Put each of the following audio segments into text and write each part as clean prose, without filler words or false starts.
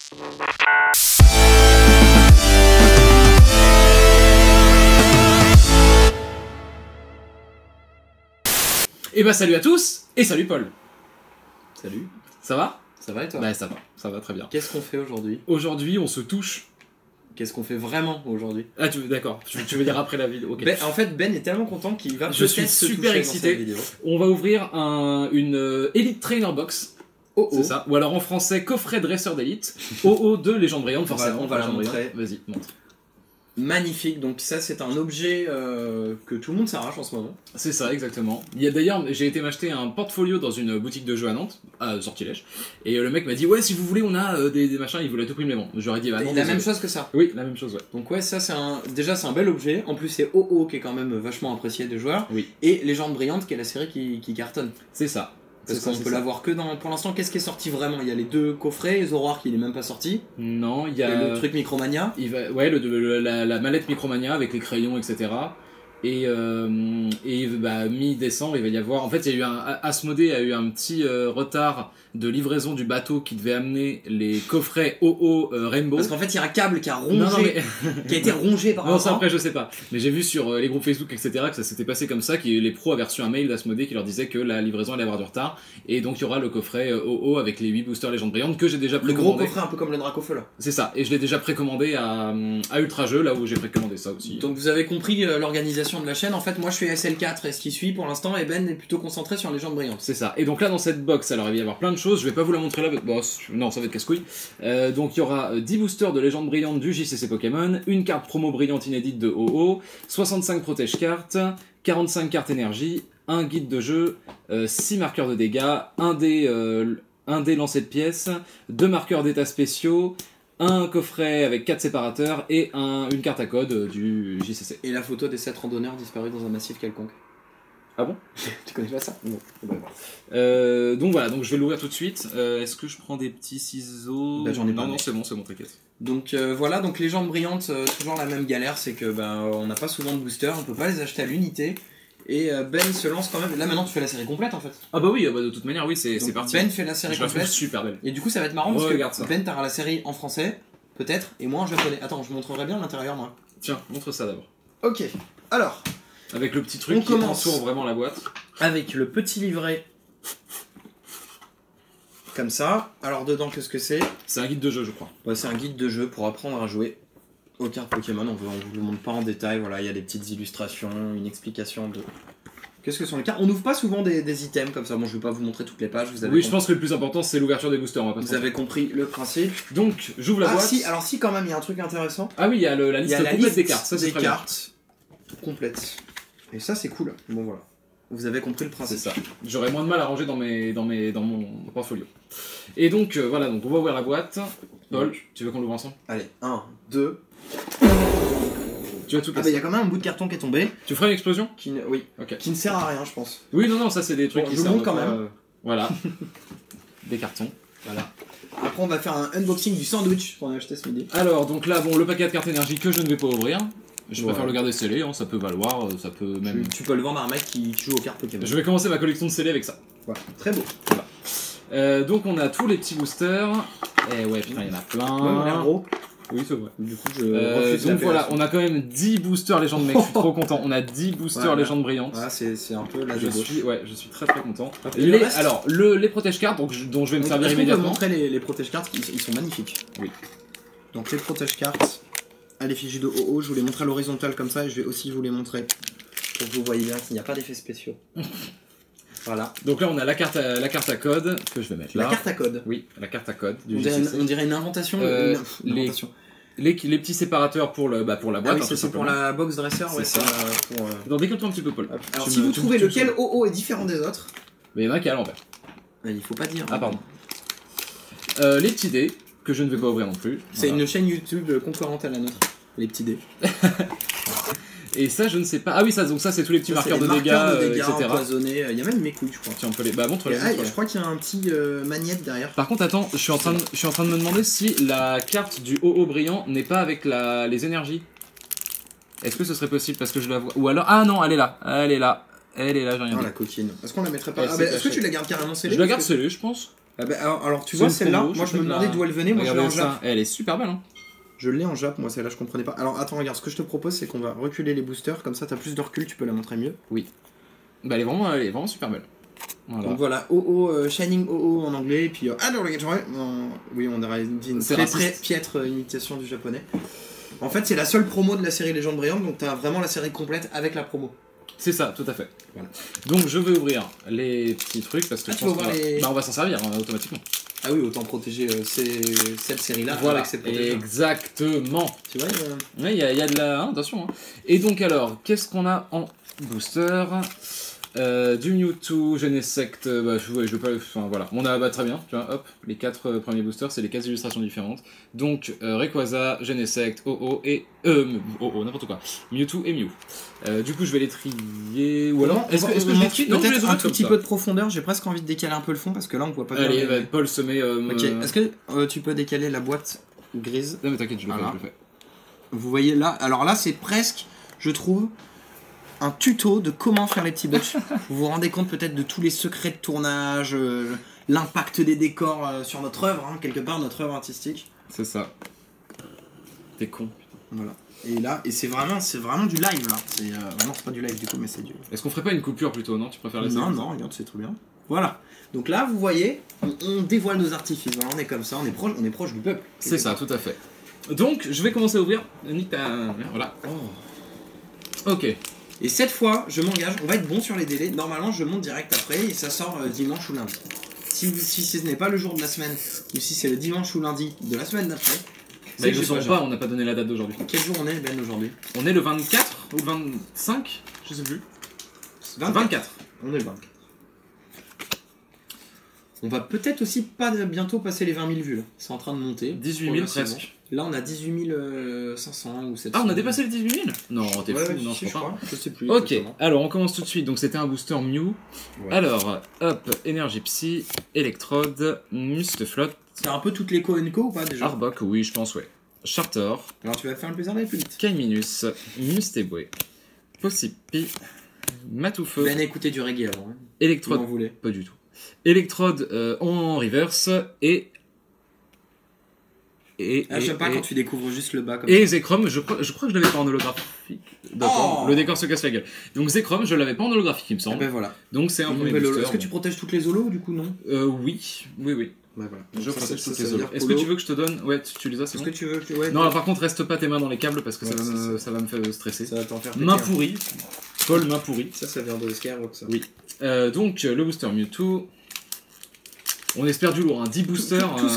Et bah salut à tous, et salut Paul. Salut. Ça va? Ça va et toi? Bah ça va très bien. Qu'est-ce qu'on fait aujourd'hui? Aujourd'hui on se touche. Qu'est-ce qu'on fait vraiment aujourd'hui? Ah d'accord, tu veux dire après la vidéo, ok. En fait Ben est tellement content qu'il va Je suis super excité. On va ouvrir une Elite Trainer Box. Oh, c'est ça. Ou alors en français, coffret dresseur d'élite. OO de Légende Brillante, forcément. On va la montrer. Vas-y, montre. Magnifique, donc ça c'est un objet que tout le monde s'arrache en ce moment. C'est ça, exactement. Il y a d'ailleurs, j'ai été m'acheter un portfolio dans une boutique de jeux à Nantes, à Sortilège, et le mec m'a dit ouais si vous voulez on a des machins, il voulait tout prix me les vendre. J'aurais dit bah non. La même chose que ça. Oui, la même chose, ouais. Donc ouais, ça c'est déjà c'est un bel objet. En plus c'est OO qui est quand même vachement apprécié des joueurs. Oui. Et Légende Brillante qui est la série qui cartonne. C'est ça. Parce qu'on peut l'avoir que dans... Pour l'instant, qu'est-ce qui est sorti vraiment? Il y a les deux coffrets, Zoroark il est même pas sorti. Non, il y a... Et le truc Micromania. Ouais, la mallette Micromania avec les crayons, etc. Et bah, mi-décembre, il va y avoir... En fait, il y a eu Asmodée a eu un petit retard de livraison du bateau qui devait amener les coffrets OO Rainbow. Parce qu'en fait, il y a un câble qui a rongé, non, mais... qui a été rongé par un Non, ça après, je sais pas. Mais j'ai vu sur les groupes Facebook, etc., que ça s'était passé comme ça, que les pros avaient reçu un mail d'Asmodée qui leur disait que la livraison allait avoir du retard. Et donc, il y aura le coffret OO avec les 8 boosters Légende Brillante que j'ai déjà précommandé. Le gros coffret, un peu comme le Dracofeu, là. C'est ça. Et je l'ai déjà précommandé à Ultra Jeux, là où j'ai précommandé ça aussi. Donc, vous avez compris l'organisation de la chaîne. En fait, moi, je suis SL4 et ce qui suit pour l'instant, et Ben est plutôt concentré sur Légende Brillante. C'est ça. Et donc là, dans cette box, alors il va y avoir plein de choses. Je vais pas vous la montrer là. Bon, non, ça va être casse-couille. Donc il y aura 10 boosters de Légende Brillante du JCC Pokémon, une carte promo brillante inédite de OO, 65 protège cartes, 45 cartes énergie, un guide de jeu, 6 marqueurs de dégâts, un dé lancé de pièces, 2 marqueurs d'état spéciaux, un coffret avec 4 séparateurs et une carte à code du JCC. Et la photo des 7 randonneurs disparus dans un massif quelconque. Ah bon? Tu connais pas ça? Non. Donc voilà, donc je vais l'ouvrir tout de suite. Est-ce que je prends des petits ciseaux? Bah, j'en ai pas. Non, c'est bon, t'inquiète. Donc voilà, donc Légende Brillante, toujours la même galère, c'est que on n'a pas souvent de boosters, on peut pas les acheter à l'unité. Et Ben se lance quand même. Là maintenant tu fais la série complète en fait. Ah bah oui, de toute manière, oui, c'est parti. Ben fait la série complète. complète. Super belle. Et du coup ça va être marrant parce que Ben t'auras la série en français, peut-être, et moi en japonais. Attends, je montrerai bien l'intérieur moi. Tiens, montre ça d'abord. Ok, alors. Avec le petit truc qui entoure vraiment la boîte. Avec le petit livret. Comme ça. Alors dedans, qu'est-ce que c'est? C'est un guide de jeu, je crois. Ouais, c'est un guide de jeu pour apprendre à jouer aux cartes Pokémon. On vous le montre pas en détail. Voilà, il y a des petites illustrations, une explication de... Qu'est-ce que sont les cartes? On n'ouvre pas souvent des items comme ça. Bon, je vais pas vous montrer toutes les pages. Oui, je pense que le plus important, c'est l'ouverture des boosters. Vous avez compris le principe. Donc, j'ouvre la boîte. Si, alors si, quand même, il y a un truc intéressant. Ah oui, il y a la liste complète des cartes. Ça, c'est très bien. Complète. Et ça c'est cool. Bon voilà. Vous avez compris le principe. C'est ça. J'aurais moins de mal à ranger dans mon portfolio. Et donc voilà, donc on va ouvrir la boîte. Paul, tu veux qu'on l'ouvre ensemble? Allez, 1, 2. Tu vas tout casser. Ah bah il y a quand même un bout de carton qui est tombé. Tu feras une explosion? Oui. Okay. Qui ne sert à rien je pense. Oui non ça c'est des trucs qui servent. Je vous montre quand même. Voilà. Des cartons. Voilà. Après on va faire un unboxing du sandwich qu'on a acheté ce midi. Alors donc là bon le paquet de cartes énergie que je ne vais pas ouvrir. Je préfère le garder scellé, hein, ça peut valoir, ça peut même... Tu peux le vendre à un mec qui joue aux cartes Pokémon. Je vais commencer ma collection de scellés avec ça. Voilà, très beau. Voilà. Donc on a tous les petits boosters. Et ouais, putain, il y en a plein. Ouais, on a l'air gros. Oui, c'est vrai. Du coup, je refuse donc voilà, on a quand même 10 boosters Légende, mec, je suis trop content. On a 10 boosters Légende Brillante. Voilà, c'est un peu la je suis très très content. Alors, les protège cartes, dont je vais me servir immédiatement. Je vais montrer les protège cartes, ils sont magnifiques. Oui. Donc les protège cartes à l'effigie de OO, je vous les montre à l'horizontale comme ça et je vais aussi vous les montrer pour que vous voyez bien qu'il n'y a pas d'effets spéciaux. Voilà. Donc là on a la carte à code que je vais mettre là. La carte à code. Oui, la carte à code. On dirait une inventation. Les petits séparateurs pour la boîte. Ah oui, c'est pour la box dresser. Ouais, ça. Donc décale-toi un petit peu Paul. Alors si vous trouvez lequel OO est différent des autres. Mais il y en a qui est à l'envers. Il faut pas dire. Ah pardon. Les petits dés que je ne vais pas ouvrir non plus. C'est une chaîne YouTube concurrente à la nôtre. Les petits dés. Et ça, je ne sais pas. Ah oui, donc ça, c'est tous les petits marqueurs de dégâts, etc. Empoisonnés. Il y a même mes couilles, je crois. Tiens, on peut les. Bah, montre-les. Je crois qu'il y a un petit magnète derrière. Par contre, attends, je suis en train de me demander si la carte du OO brillant n'est pas avec les énergies. Est-ce que ce serait possible parce que je la vois. Ou alors. Ah non, elle est là. Elle est là, j'ai rien dit. La coquine. Est-ce qu'on la mettrait pas? Est-ce que tu la gardes carrément scellée? Je la garde scellée, je pense. Ah bah, alors, tu C'est vois une celle-là, promo, moi je je me sais pas demandais de la- d'où elle venait, moi je l'ai Regardez en Jap. ça, elle est super belle, hein. Je l'ai en Jap, moi celle-là je comprenais pas. Alors attends, regarde, ce que je te propose c'est qu'on va reculer les boosters, comme ça t'as plus de recul, tu peux la montrer mieux. Bah, elle est vraiment super belle. Voilà. Donc voilà, OO, Shining OO en anglais, et puis oui, on aurait dit une C'est très raciste. piètre imitation du japonais. En fait, c'est la seule promo de la série Légende Brillante, donc t'as vraiment la série complète avec la promo. C'est ça, tout à fait. Voilà. Donc je vais ouvrir les petits trucs parce que je Tu pense vas qu'on ouvrir va... les... Bah, on va s'en servir automatiquement. Ah oui, autant protéger cette série-là Voilà, avec ses protégés. exactement. Tu vois, Ouais, il y a de la... hein, attention. Hein. Et donc alors, qu'est-ce qu'on a en booster du Mewtwo, Genesect, bah je veux pas... Enfin voilà, on a très bien, tu vois, hop, les 4 premiers boosters, c'est les 4 illustrations différentes. Donc Rayquaza, Genesect, OO et... OO, n'importe quoi. Mewtwo et Mew. Du coup je vais les trier... Ou alors... Est-ce que je les trie? Non, je les peut-être un ouvre tout comme petit ça. peu de profondeur, j'ai presque envie de décaler un peu le fond, parce que là on voit pas bien. Allez, Paul se met... Ok, est-ce que tu peux décaler la boîte grise? Non mais t'inquiète, je le Voilà. fais. Vous voyez là, alors là c'est presque, je trouve, un tuto de comment faire les petits box. Vous vous rendez compte peut-être de tous les secrets de tournage, l'impact des décors sur notre œuvre, hein, quelque part notre œuvre artistique. C'est ça. T'es con. Voilà. Et là, et c'est vraiment du live là. C'est non, c'est pas du live du coup, mais c'est du. Est-ce qu'on ferait pas une coupure plutôt, non? Tu préfères laisser Non, comme non, regarde, c'est trop bien. Voilà. Donc là, vous voyez, on dévoile nos artifices. Voilà, on est comme ça, on est proche du peuple. C'est ça, tout à fait. Donc, je vais commencer à ouvrir. Voilà. Ok. Et cette fois, je m'engage, on va être bon sur les délais. Normalement, je monte direct après et ça sort dimanche ou lundi. Si ce n'est pas le jour de la semaine, ou si c'est le dimanche ou lundi de la semaine d'après, Bah, ils que ne j'ai sont pas pas, on n'a pas donné la date d'aujourd'hui. Quel jour on est, Ben, aujourd'hui? On est le 24 ou le 25? Je sais plus. 24. On est le 24. On va peut-être aussi pas bientôt passer les 20 000 vues là. C'est en train de monter. 18 000 progressivement. presque. Là, on a 18 500 ou 700. Ah, on a dépassé les 18 000? Non, t'es Ouais, fou, ouais, non, si, je crois pas. Je sais plus. Ok, exactement. alors on commence tout de suite. Donc c'était un booster Mew. Ouais. Alors, hop, Énergie Psy, Electrode, Mustaflot, C'est un peu toutes les co ou pas déjà? Arbok, oui, je pense, ouais. Charter, Alors tu vas faire le plus d'aller plus vite. Kaiminus, Mustéboué, Possipi, Matoufeu, Ben a écouté du reggae avant. Hein. Electrode, Il en voulait. pas du tout. Electrode en reverse et. J'aime pas quand tu découvres juste le bas comme Et ça. Zekrom, je crois que je l'avais pas en holographique. D'accord, Oh le décor se casse la gueule. Donc Zekrom, je l'avais pas en holographique, il me Ah semble. ben voilà. Donc c'est un Une premier nouvelle holo. booster. Est-ce que tu protèges toutes les holos du coup, non? Oui. Ouais, voilà. Je Ça, protège ça, toutes ça les veut dire autres. Est-ce que holo. tu veux que je te donne? Ouais, tu les as, c'est Est-ce bon. que tu veux que ouais, Non, alors, par contre, reste pas tes mains dans les câbles parce que Ouais, ça va me faire stresser. ça va t'en faire péter, Main hein. pourrie. Paul, main pourrie. Ça vient de Skyrock ça. Oui. Donc, le booster Mewtwo. On espère du lourd, hein. 10 boosters. Tout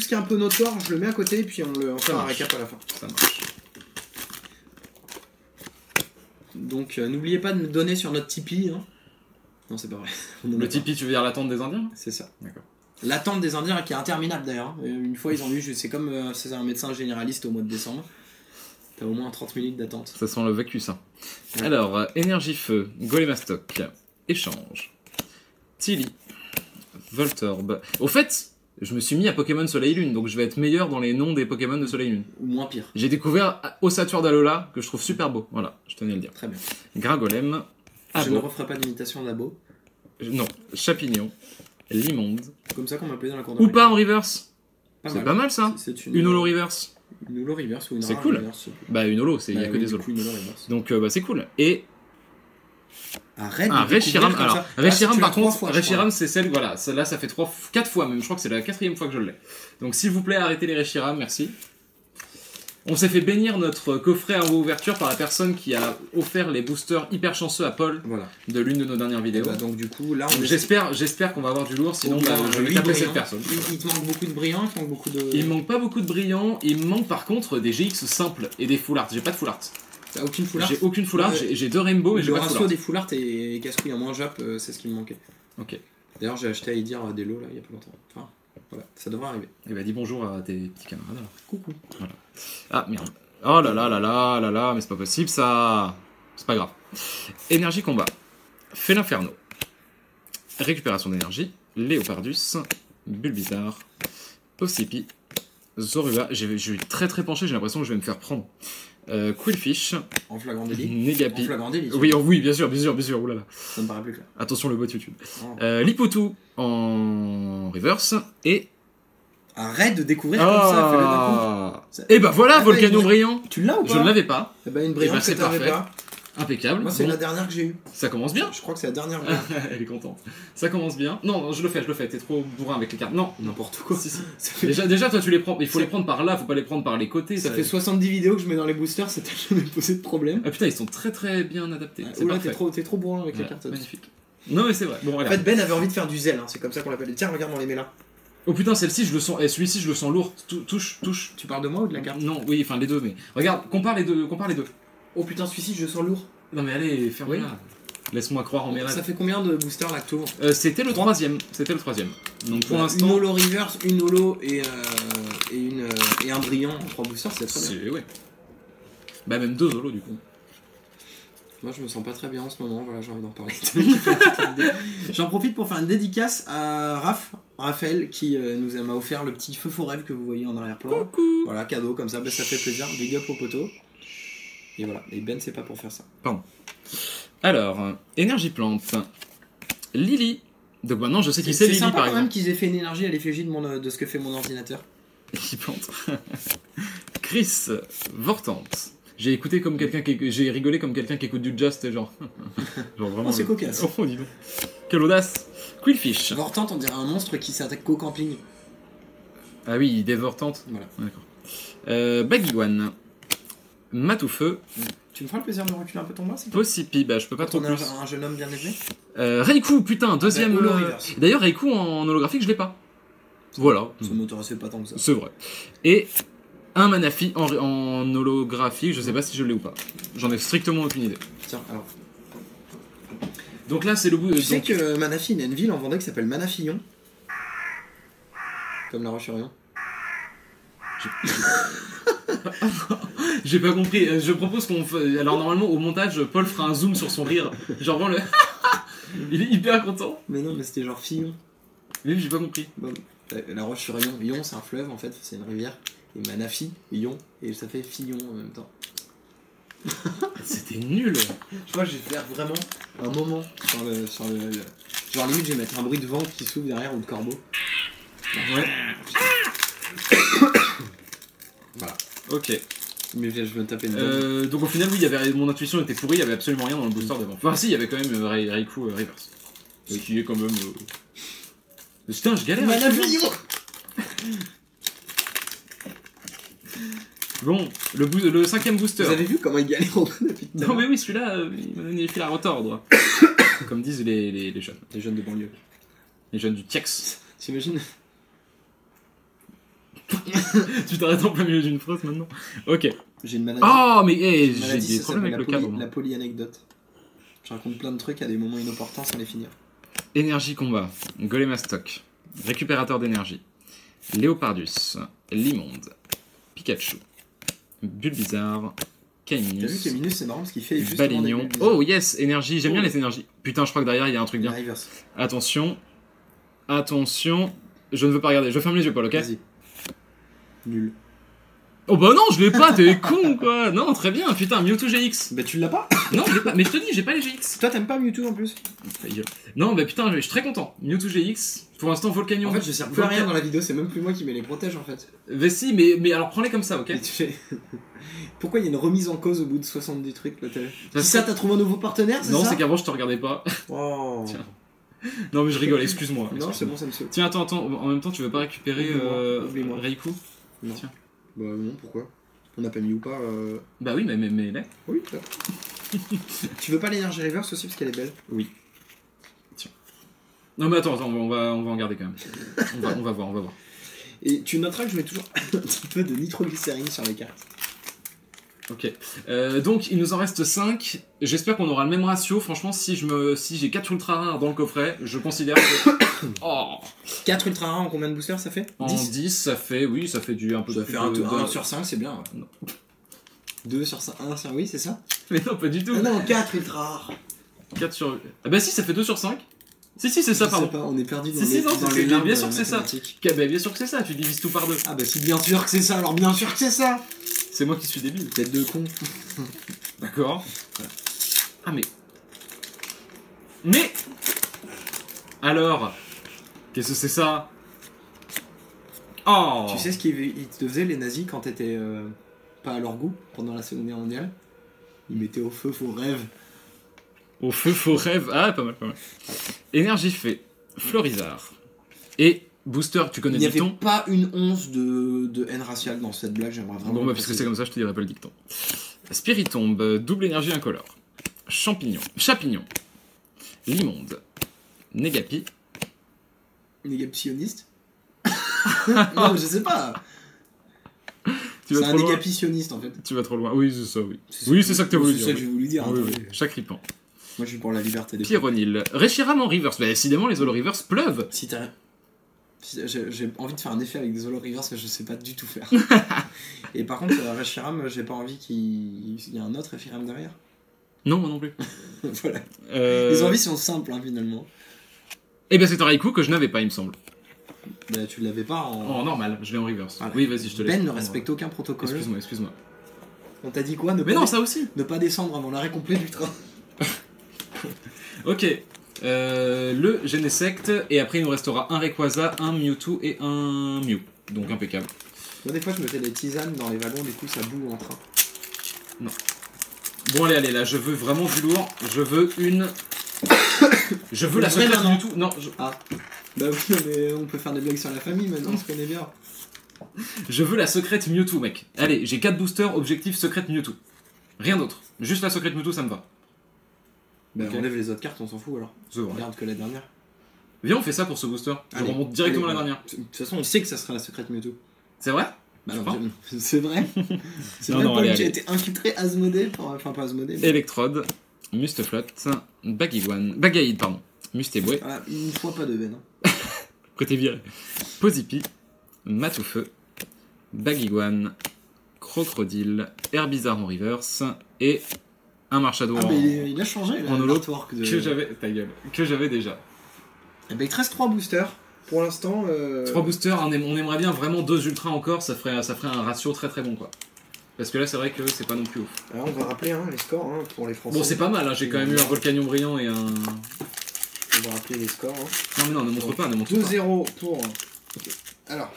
ce qui est un peu notoire, je le mets à côté et puis on fait un marche. récap à la fin. Ça marche. Donc n'oubliez pas de nous donner sur notre Tipeee. Hein. Non, c'est pas vrai. On en a Le pas. Tipeee, tu veux dire l'attente des Indiens? C'est ça. D'accord. L'attente des Indiens qui est interminable d'ailleurs. Une fois ils ont eu, c'est comme c'est un médecin généraliste au mois de décembre. T'as au moins 30 minutes d'attente. Ça sent le Vacus. Hein. Ouais. Alors, Énergie Feu, Golémastoc, Échange, Tilly, Voltorb. Au fait, je me suis mis à Pokémon Soleil Lune, donc je vais être meilleur dans les noms des Pokémon de Soleil Lune. Ou moins pire. J'ai découvert Ossature d'Alola, que je trouve super beau. Voilà, je tenais à le dire. Très bien. Gragolem, Je ne Abo, referai pas d'imitation d'Abo. non, Chapignon, Limonde. Comme ça qu'on m'appelait dans la cour de Ou récré. pas en reverse. C'est mal. pas mal ça. C'est Une holo reverse. Une holo reverse ou une C'est rare cool. reverse, je sais plus. Bah une holo, il y a Bah que oui, des du holos. coup, une holo reverse. Donc bah c'est cool. Et Arrête un de découvrir Reshiram. comme Alors ça. Reshiram tu par l'as 3 contre, fois, je Reshiram c'est celle, voilà, celle-là ça fait 4 fois même, je crois que c'est la 4e fois que je l'ai. Donc s'il vous plaît arrêtez les Reshiram, merci. On s'est fait bénir notre coffret à ouverture par la personne qui a offert les boosters hyper chanceux à Paul crois. Voilà. de l'une de nos dernières vidéos. Bah, donc du coup là on Donc, est j'espère qu'on va avoir du lourd, sinon bah, je vais huit taper brillants. cette personne. Il te manque beaucoup de brillants, il te manque beaucoup de. Il me manque pas beaucoup de brillants, il me manque par contre des GX simples et des full art. J'ai pas de full art. T'as aucune full art. J'ai aucune full art, Ouais. j'ai 2 rainbow et j'ai Le pas de full ratio art. des full art et casse-couille en moins Jap, c'est ce qui me manquait. Ok. D'ailleurs j'ai acheté à Idir des lots là il y a pas longtemps. Enfin voilà, ça devrait arriver. Et bah dis bonjour à tes petits camarades alors. Coucou. Ah merde. Oh là là là là là là, mais c'est pas possible ça. C'est pas grave. Énergie combat. Fait l'inferno. Récupération d'énergie. Léopardus. Bulbizarre. Possipi. Zorua. Je suis très très penché, j'ai l'impression que je vais me faire prendre. Quillfish. En flagrant délit. Negapi. En flagrant délit. Oui, oui, bien sûr, oulala. Ça me paraît plus clair. Attention le bot YouTube. Oh. Lipotu en reverse et... Arrête de découvrir comme ça, fais-le d'un coup. Et bah voilà, Ah bah, Volcano une- brillant. Tu l'as ou pas? Je ne l'avais pas. Eh ben, une brillante c'est que t'avais parfait. pas. Impeccable. Moi, c'est Bon, la dernière que j'ai eue. ça commence bien. Je crois que c'est la dernière. Elle est contente. Ça commence bien. Non, je le fais. T'es trop bourrin avec les cartes. Non, N'importe quoi. Si, si. Ça fait, Déjà, toi, tu les prends. Il faut les prendre par là, faut pas les prendre par les côtés. ça fait 70 vidéos que je mets dans les boosters, ça t'a jamais posé de problème. Ah putain, ils sont très très bien adaptés. C'est Oula, parfait. t'es trop bourrin avec les Ouais, cartes. magnifique. Non, mais c'est vrai. Bon, En allez. fait, Ben avait envie de faire du zèle, hein, c'est comme ça qu'on l'appelle. Tiens, regarde, on les met là. Oh putain, celle-ci, je le sens. Celui-ci, je le sens lourd. Touche. Tu parles de moi ou de la carte? Non, oui, enfin les deux, mais. Regarde, compare les deux. Oh putain, celui-ci, je le sens lourd. Non, mais allez, ferme-la. Laisse-moi croire en mes Ça rêves. fait combien de boosters là que t'ouvres? C'était le troisième. Donc pour l'instant. Une holo reverse, une holo et un brillant en 3 boosters, c'est très bien. C'est. Ouais. Bah, même deux solos du coup. Moi je me sens pas très bien en ce moment, voilà, j'ai envie d'en parler. J'en profite pour faire une dédicace à Raphaël qui m'a offert le petit feu faux rêve que vous voyez en arrière-plan. Coucou. Voilà, cadeau comme ça, bah, ça fait plaisir, big up au poteau. Et voilà, et Ben c'est pas pour faire ça. Alors, énergie plante. Lily. Donc maintenant je sais qui c'est Lily sympa par quand même exemple. qu'ils aient fait une énergie à l'effigie de ce que fait mon ordinateur. Énergie plante. Chris Vortante. J'ai écouté comme quelqu'un qui... J'ai rigolé comme quelqu'un qui écoute du jazz, c'était genre... genre vraiment... Oh, c'est cocasse. Oh, dis donc. Quelle audace. Quillfish. Vortante, on dirait un monstre qui s'attaque qu'au camping. Ah oui, des Vortantes. Voilà. D'accord. Baggywan. Matoufeu. Tu me feras le plaisir de reculer un peu ton bras, c'est Possipi, bah je peux pas trop on est plus. un jeune homme bien élevé. Reiku, putain, deuxième... holo reverse. D'ailleurs, Reiku en holographique, je l'ai pas. Voilà. Ça m'intéressait pas tant que ça. C'est vrai. Et un Manafi en holographique, je sais pas si je l'ai ou pas. J'en ai strictement aucune idée. Tiens, alors. Donc là, c'est le bout... Tu sais que Manafi, il y a une ville en Vendée qui s'appelle Manafillon. Comme La Roche-sur-Yon. J'ai pas compris. Je propose qu'on... Alors normalement, au montage, Paul fera un zoom sur son rire. Genre vraiment le... Il est hyper content. Mais non, mais c'était genre Fillon. Mais j'ai pas compris. Bon, La Roche-sur-Yon. Yon, c'est un fleuve en fait, c'est une rivière. Et Manafi, Yon, et ça fait Fillon en même temps. C'était nul. Je crois que je vais faire vraiment un moment sur le... Genre limite, je vais mettre un bruit de vent qui s'ouvre derrière ou de corbeau. Ouais. Voilà. Ok. Mais je vais me taper une bonne. Donc au final, oui, il y avait... mon intuition était pourrie, il y avait absolument rien dans le booster devant. Enfin si, il y avait quand même Reiku Reverse. Qui est quand même... Putain, je galère. Manafillon. Bon, le cinquième booster. Vous avez vu comment il galère au depuis tout à Non l'heure. mais oui, celui-là, il m'a donné les fils à retordre. Comme disent les jeunes. Les jeunes de banlieue. Les jeunes du Tiex. T'imagines? Tu t'arrêtes en plein milieu d'une phrase maintenant. Ok. J'ai une maladie. Oh, mais hey, Une j'ai maladie, des ça problèmes avec s'appelle le cadre. moi. la poly-anecdote. Je raconte plein de trucs à des moments inopportuns sans les finir. Énergie combat. Golémastoc. Récupérateur d'énergie. Léopardus. Limonde. Pikachu. Bulbizarre. T'as vu Caminus. Caminus, c'est marrant parce qu'il fait justement Balignon. des bulles Oh yes, énergie. J'aime bien les énergies. Putain, je crois que derrière il y a un truc bizarres. bien. Reverse. Attention. Attention. Je ne veux pas regarder. Je ferme les yeux, Paul, ok? Vas-y. Nul. Oh bah non, je l'ai pas, t'es con quoi. Non, très bien, putain, Mewtwo GX. Bah tu l'as pas? Non, je l'ai pas. Mais je te dis, j'ai pas les GX. Toi t'aimes pas Mewtwo en plus? Ta gueule. Non, bah putain, je suis très content. Mewtwo GX. Pour l'instant, Volcanion. En fait je sers plus à rien dans la vidéo, c'est même plus moi qui me les protège en fait. Mais si, mais alors prends-les comme ça, ok? Et tu fais... Pourquoi il y a une remise en cause au bout de 70 trucs là? Parce C'est ça, que- t'as trouvé un nouveau partenaire, c'est Non, ça? c'est qu'avant je te regardais pas. Oh. Tiens. Non, mais je rigole, excuse-moi. Non, c'est bon, ça me saoule. Tiens, attends, en même temps, tu veux pas récupérer Oublie-moi. Reiku? Non. Tiens. Bah non, pourquoi? On n'a pas mis ou pas Bah oui, mais là. Oui, d'accord. Tu veux pas l'énergie reverse aussi parce qu'elle est belle? Oui. Tiens. Non, mais attends, on va en garder quand même. on va voir. Et tu noteras que je mets toujours un petit peu de nitroglycérine sur les cartes. Ok. Donc il nous en reste 5. J'espère qu'on aura le même ratio. Franchement, si j'ai 4 ultra rares dans le coffret, je considère que... Oh, 4 ultra rares en combien de boosters ça fait? en 10, ça fait du un peu Ça plus fait 1 de... sur 5, c'est bien. Ouais. Non. 2 sur 5, 1 sur... Oui, c'est ça? Mais non, pas du tout. Ah non, 4 ultra rares. 4 sur... Ah bah si, ça fait 2 sur 5. Si, c'est ça, Je sais pardon. pas, on est perdu dans Si, les, si, non, dans c'est- les limbes bien sûr que c'est ça. mathématiques. Bah, bien sûr que c'est ça, tu divises tout par 2. Ah bah si bien sûr que c'est ça, alors bien sûr que c'est ça. C'est moi qui suis débile. Tête de con. D'accord. Ah mais... Mais alors, qu'est-ce que c'est ça? Oh. Tu sais ce qu'ils te faisaient les nazis quand t'étais pas à leur goût pendant la Seconde Guerre mondiale? Ils mettaient au feu faux rêve. Au feu faux rêve. Ah, pas mal, pas mal. Énergie fait Florizard. Et Booster, tu connais Il n'y le avait dicton? pas une once de haine raciale dans cette blague, j'aimerais vraiment. Bon, bah, puisque c'est comme ça, je te dirai pas le dicton. Spiritombe, double énergie incolore. Champignon. Chapignon. Limonde. Négapi. Négapitionniste. Non, je sais pas. Tu vas C'est un trop loin. négapitionniste en fait. Tu vas trop loin. Oui, c'est ça, oui. Oui, c'est ça que t'as voulu C'est dire. ça que j'ai voulu dire. Oui, hein, oui. attendez. Chaque ripant. Moi je suis pour la liberté des Pyronil. Reshiram en reverse. Bah, décidément, les holo reverse pleuvent. Si t'as. J'ai envie de faire un effet avec des Holo Reverse que je sais pas du tout faire. Et par contre, Reshiram, j'ai pas envie qu'il y ait un autre Reshiram derrière. Non, moi non plus. Voilà. Les envies sont simples hein, finalement. Eh ben, c'est un Raikou que je n'avais pas, il me semble. Bah, tu l'avais pas en. Oh, normal, je l'ai en reverse. Voilà. Oui, vas-y, je te laisse. Ben ne respecte aucun protocole. Excuse-moi, excuse-moi. On t'a dit quoi ne Mais pas non, dé- ça aussi. Ne pas descendre avant l'arrêt complet du train. Ok. Le Genesect, et après il nous restera un Rayquaza, un Mewtwo et un Mew. Donc impeccable. Moi, des fois, je me fais des tisanes dans les wagons, du coup, ça boue en train. Bon, allez, là, je veux vraiment du lourd. Je veux une. Je veux la Vrai, secrète non. Mewtwo. Non, Ah. Bah oui, mais on peut faire des blagues sur la famille maintenant, on se connaît bien. je veux la secrète Mewtwo, mec. Allez, j'ai 4 boosters, objectif secrète Mewtwo. Rien d'autre. Juste la secrète Mewtwo, ça me va. Bah, Ok. enlève les autres cartes, on s'en fout alors. C'est vrai. Regarde que la dernière. Viens, on fait ça pour ce booster. Je Allez. remonte directement Allez, à la dernière. De toute façon, on sait que ça sera la secrète Mewtwo. C'est vrai? Bah Tu non, crois c'est vrai. C'est Non, vrai, non, Paul, allez, j'ai allez. été infiltré Asmodée, enfin pas Asmodée, mais... Electrode, Mustaflot, Bagaïd, pardon. Mustéboué, Voilà, une fois pas de veine. Hein. côté viré. Posipi, Matoufeu, Bagiguan, Crocodile, Herbizarre en reverse et un Marchado Ah en... bah il a changé là, en holo l'artwork de... que j'avais... Ta gueule. Que j'avais déjà. Eh ben, il te reste 3 boosters. Pour l'instant... 3 boosters, on aimerait bien vraiment 2 ultras encore, ça ferait un ratio très très bon quoi. Parce que là c'est vrai que c'est pas non plus ouf. Alors on va rappeler hein, les scores hein, pour les Français. Bon c'est pas mal, hein, j'ai quand même eu un Volcanion brillant et un... On va rappeler les scores. Hein. Non mais non, ne montre pas, ne montre pas. 2-0 pour... Ok. Alors...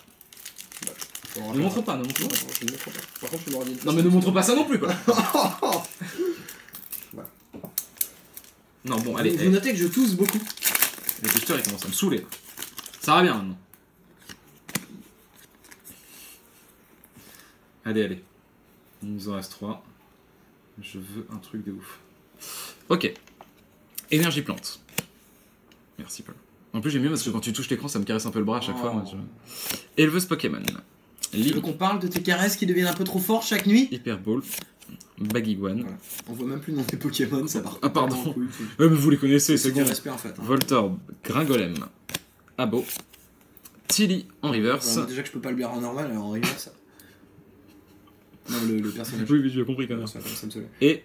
Ne montre pas, ne montre Non, pas. je ne montre pas. Par contre, je me redis une Non mais ne montre pas ça non plus quoi. Voilà. Non bon allez, Vous notez que je tousse beaucoup. le booster il commence à me saouler. Ça va bien maintenant. Allez, allez. Il nous en reste 3. Je veux un truc de ouf. Ok. Énergie plante. Merci Paul. En plus j'aime bien parce que quand tu touches l'écran ça me caresse un peu le bras à chaque fois. Moi, Éleveuse Pokémon. Tu veux qu'on parle de tes caresses qui deviennent un peu trop fortes chaque nuit? Hyper Ball. Bagiguan. Voilà. On voit même plus le nom des Pokémon, ça part. Ah, pardon. complètement en couille. Ouais mais vous les connaissez, C'est c'est du bon. respect en fait. Hein. Voltorb. Gringolem. Abo. Tilly en reverse. Voilà, déjà que je peux pas le lire en normal, alors en reverse. Non, le personnage. Oui, j'ai compris quand même. Ça me saoulait. Et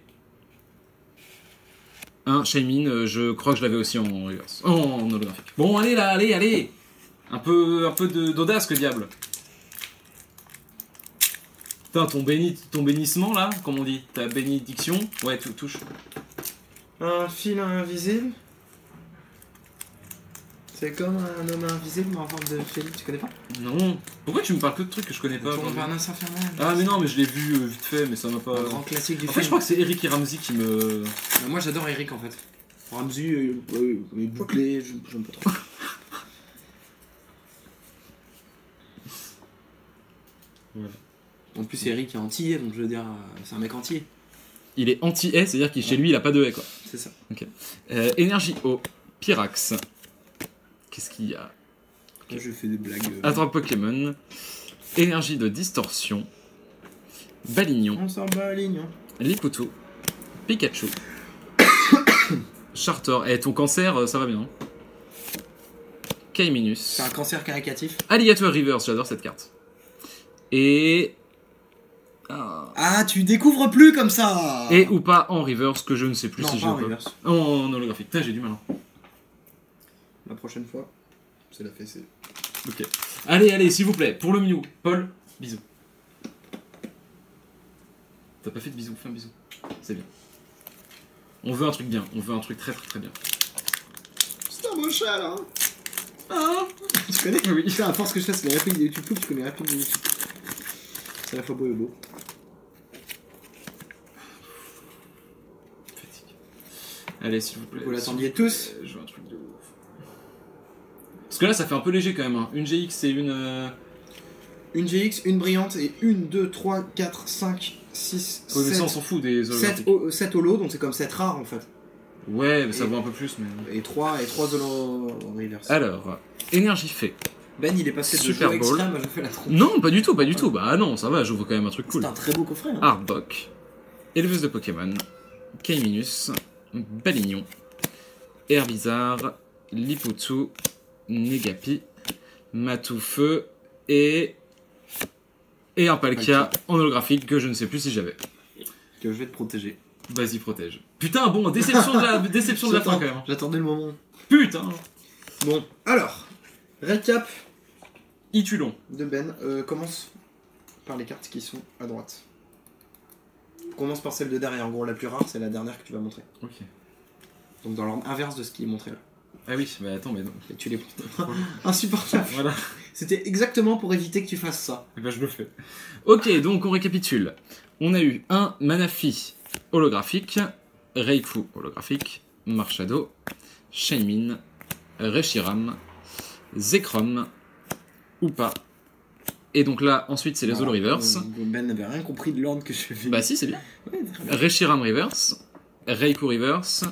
un Shaymin, je crois que je l'avais aussi en reverse. En holographique. Bon, allez là, allez, allez. Un peu d'audace, que diable. Putain, ton bénissement là, comme on dit, ta bénédiction. Ouais, touche. Un fil invisible. C'est comme un homme invisible mais en forme de fil, tu connais pas? Non. Pourquoi tu me parles que de trucs que je connais pas? Tourne pardon vers un infernal. Ah, mais non, mais je l'ai vu vite fait, mais ça m'a pas. Un grand classique du En film. fait, je crois que c'est Eric et Ramsey qui me. Bah, moi j'adore Eric en fait. Ramsey, il est bouclé, j'aime pas trop. Ouais. En plus Eric est antillais, donc je veux dire, c'est un mec entier. Il est anti-haie, c'est-à-dire qu'il chez lui il a pas de haie quoi. C'est ça. Énergie eau, Pyrax. Qu'est-ce qu'il y a? Moi je fais des blagues. Attrape Pokémon. Énergie de distorsion. Balignon. On s'en bat la ligne. Hein. Liputu. Pikachu. Chartor. Eh, ton cancer, ça va bien. Kaiminus. C'est un cancer caricatif. Alligator Reverse, j'adore cette carte. Et. Ah, tu découvres plus comme ça. Et ou pas en reverse, que je ne sais plus non, si pas je en peux. reverse. En holographique. Putain, j'ai du mal. Hein. La prochaine fois, c'est la fessée. Ok. Allez, allez, s'il vous plaît, pour le Mew. Paul, bisous. T'as pas fait de bisous, fais un bisou. C'est bien. On veut un truc bien, on veut un truc très très très bien. C'est un beau chat là. Ah, tu connais? Oui. Putain, à force que je fasse les répliques de YouTube, tu connais les répliques de YouTube. C'est à la fois beau et beau. Fatigue. Allez, s'il vous plaît. Vous l'attendiez tous? Je veux un truc de ouf. Parce que là, ça fait un peu léger quand même. Hein. Une GX et une. Une GX, une brillante et 1, 2, 3, 4, 5, 6, Ouais, mais ça, on 7. s'en fout des holographiques. 7 holos, donc c'est comme 7 rares en fait. Ouais, mais ça Et- vaut un peu plus, mais. Et 3 holos en reverse. Alors, énergie fait. Ben il est passé de Super jeu Bowl. extrême à je fais la trompe. Non, pas du tout, pas du tout. Bah non, ça va, j'ouvre quand même un truc cool. C'est un très beau coffret. Hein. Arbok, éleveuse de Pokémon, Kaiminus, Balignon, Herbizarre, Liputu, Negapi, Matoufeu et un Palkia en holographique que je ne sais plus si j'avais. Que je vais te protéger. Vas-y, protège. Putain, bon, déception de la fin quand même. J'attendais le moment. Putain. Bon, alors, récap Itulon. de Ben. Commence par les cartes qui sont à droite. Commence par celle de derrière. En gros, la plus rare, c'est la dernière que tu vas montrer. Ok. Donc dans l'ordre inverse de ce qui est montré là. Ah oui, mais attends, mais non. Et tu les insupportable. Voilà. C'était exactement pour éviter que tu fasses ça. Et ben je le fais. Ok, donc on récapitule. On a eu un Manafi holographique, Reiku holographique, Marshado, Shaymin, Reshiram, Zekrom, Upa. Et donc là, ensuite, c'est les Holo Reverse. Ben n'avait rien compris de l'ordre que je fais. Bah si, c'est bien. Ouais, très bien. Reshiram Reverse, Reiku Reverse,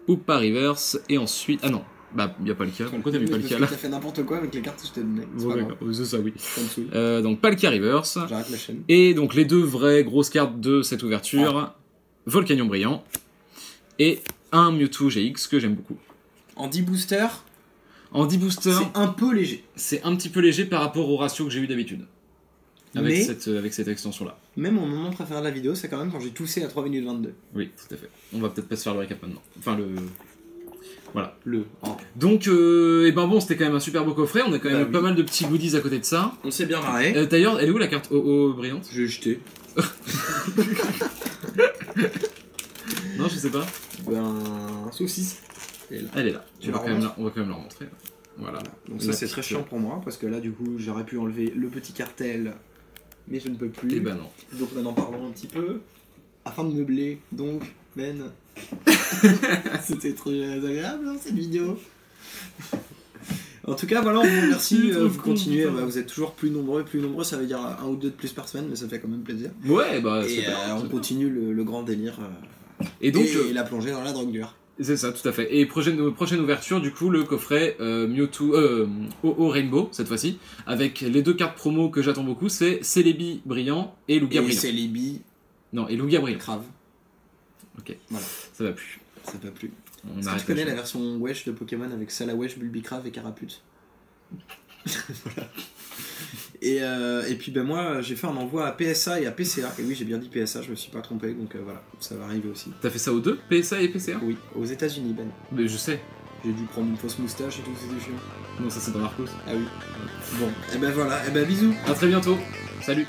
Upa Reverse, et ensuite... Ah non, bah y a pas le cas. Pourquoi t'as mis pas le cas là? T'as fait n'importe quoi avec les cartes que je t'ai données. C'est Bon, pas grave. d'accord, c'est ça, oui. Ça me saoule. Donc Palkia Reverse. J'arrête la chaîne. Et donc les deux vraies grosses cartes de cette ouverture, Volcanion Brillant et un Mewtwo GX que j'aime beaucoup. En 10 boosters, En 10 boosters, c'est un peu léger. c'est un petit peu léger par rapport au ratio que j'ai eu d'habitude. Avec, Mais- avec cette extension-là. Même mon moment préféré de la vidéo, c'est quand même quand j'ai toussé à 3 minutes 22. Oui, tout à fait. On va peut-être pas se faire le récap maintenant. Enfin, le... Voilà. Le. Oh. Donc, et ben bon, c'était quand même un super beau coffret. On a quand même Bah eu pas oui. mal de petits goodies à côté de ça. On s'est bien marré. D'ailleurs, elle est où la carte OO brillante? Je l'ai jeté. Non, je sais pas. Ben. Saucisse. Elle est là. Elle est là. Tu On va la quand même remontes on va quand même la remontrer. Voilà. Donc La ça c'est très petite- chiant pour moi parce que là du coup j'aurais pu enlever le petit cartel mais je ne peux plus. Et ben non. Donc maintenant parlons un petit peu afin de meubler. Donc Ben, c'était très agréable hein, cette vidéo. En tout cas voilà, on vous remercie, Je trouve vous con, continuez, putain. vous êtes toujours plus nombreux, ça veut dire un ou deux de plus par semaine mais ça fait quand même plaisir. Ouais, bah Et c'est bien, on c'est bien. continue le grand délire Et donc, et la plongée dans la drogue dure. c'est ça, tout à fait. Et prochaine ouverture, du coup, le coffret Mewtwo, OO Rainbow, cette fois-ci, avec les deux cartes promo que j'attends beaucoup, c'est Celebi Brillant et Lugia Et Brillant. c'est les billes Non, et Lugia Brillant. grave, Ok, Voilà. ça va plus. ça t'a plu. On Est-ce que arrête tu connais la la version Wesh de Pokémon avec Salawesh, Bulbicrave et Carapute? Voilà. Et puis ben moi j'ai fait un envoi à PSA et à PCA. Et oui j'ai bien dit PSA, je me suis pas trompé donc voilà, ça va arriver aussi. T'as fait ça aux deux, PSA et PCA? Oui, aux États-Unis Ben. Mais je sais. J'ai dû prendre une fausse moustache et tout, c'était chiant. Non, ça c'est dans Marcos. Ah oui. Bon, et ben voilà, et ben bisous. À très bientôt. Salut.